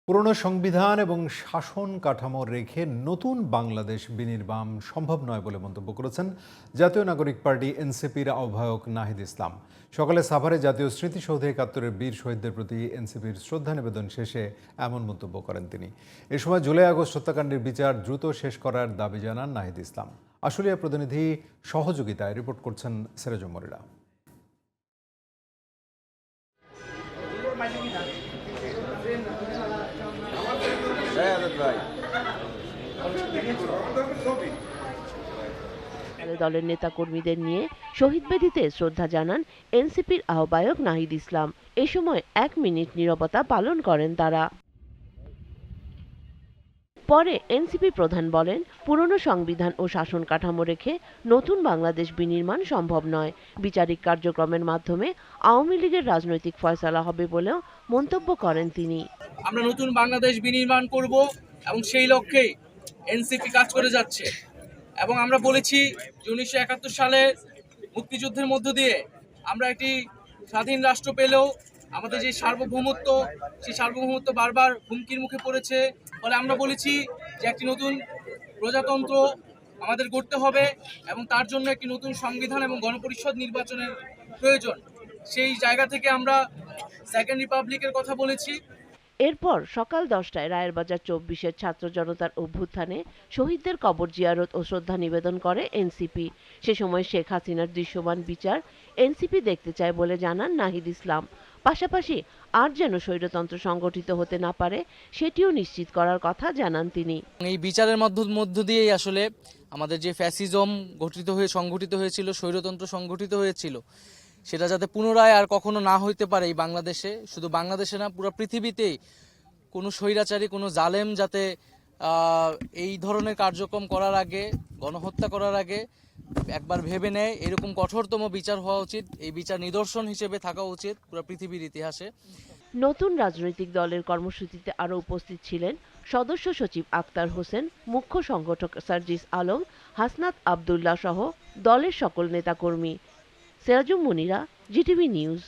পুরনো সংবিধান এবং শাসন কাঠামো রেখে নতুন বাংলাদেশ বিনির্মাণ সম্ভব নয় বলে মন্তব্য করেছেন জাতীয় নাগরিক পার্টি এনসিপির আহ্বায়ক নাহিদ ইসলাম। সকালে সাভারে জাতীয় স্মৃতিসৌধে ৭১-এর বীর শহীদদের প্রতি এনসিপির শ্রদ্ধা নিবেদন শেষে এমন মন্তব্য করেন তিনি। এ সময় জুলাই আগস্ট হত্যাকাণ্ডের বিচার দ্রুত শেষ করার দাবি জানান নাহিদ ইসলাম। আশুলিয়া প্রতিনিধি সহযোগিতায় রিপোর্ট করছেন সিরাজুম মনিরা। দলের নেতাকর্মীদের নিয়ে শহীদ বেদিতে শ্রদ্ধা জানান এনসিপির আহ্বায়ক নাহিদ ইসলাম। এ সময় ১ মিনিট নীরবতা পালন করেন তারা। পরে এনসিপি প্রধান বলেন, পুরনো সংবিধান ও শাসন কাঠামো রেখে নতুন বাংলাদেশ বিনির্মাণ সম্ভব নয়। বিচারিক কার্যক্রমের মাধ্যমে আওয়ামী লীগের রাজনৈতিক ফয়সালা হবে বলেও মন্তব্য করেন তিনি। আমরা নতুন বাংলাদেশ বিনির্মাণ করব এবং সেই লক্ষ্যে এনসিপি কাজ করে যাচ্ছে। এবং আমরা বলেছি যে ১৯৭১ সালে মুক্তিযুদ্ধের মধ্য দিয়ে আমরা একটি স্বাধীন রাষ্ট্র পেলেও আমাদের যে সার্বভৌমত্ব, সেই সার্বভৌমত্ব বারবার হুমকির মুখে পড়েছে। ফলে আমরা বলেছি যে একটি নতুন প্রজাতন্ত্র আমাদের গড়তে হবে এবং তার জন্য একটি নতুন সংবিধান এবং গণপরিষদ নির্বাচনের প্রয়োজন। সেই জায়গা থেকে আমরা সেকেন্ড রিপাবলিকের কথা বলেছি। এরপর সকাল ১০টায় রায়েরবাজার ২৪-এর ছাত্র জনতার অভ্যুত্থানে শহীদদের কবর জিয়ারত ও শ্রদ্ধা নিবেদন করে এনসিপি। সে সময় শেখ হাসিনার দৃশ্যমান বিচার এনসিপি দেখতে চায় বলে জানান নাহিদ ইসলাম। পাশাপাশি আর যেন স্বৈরতন্ত্র সংগঠিত হতে না পারে সেটিও নিশ্চিত করার কথা জানান তিনি। এই বিচারের মধ্য দিয়েই আসলে আমাদের যে ফ্যাসিজম সংগঠিত হয়েছিল, স্বৈরতন্ত্র সংগঠিত হয়েছিল, সেটা যাতে পুনরায় আর কখনো না হইতে পারে এই বাংলাদেশে, শুধু বাংলাদেশে না পুরো পৃথিবীতেই কোনো স্বৈরাচারী, কোনো জালেম যাতে এই ধরনের কার্যক্রম করার আগে, গণহত্যা করার আগে একবার ভেবে নেয়, এরকম কঠোরতম বিচার হওয়া উচিত। এই বিচার নিদর্শন হিসেবে থাকা উচিত পুরো পৃথিবীর ইতিহাসে। নতুন রাজনৈতিক দলের কর্মসূচিতে আরও উপস্থিত ছিলেন সদস্য সচিব আক্তার হোসেন, মুখ্য সংগঠক সার্জিস আলম, হাসনাত আবদুল্লাহ সহ দলের সকল নেতাকর্মী। সিরাজুম মুনিরা, জিটিভি নিউজ।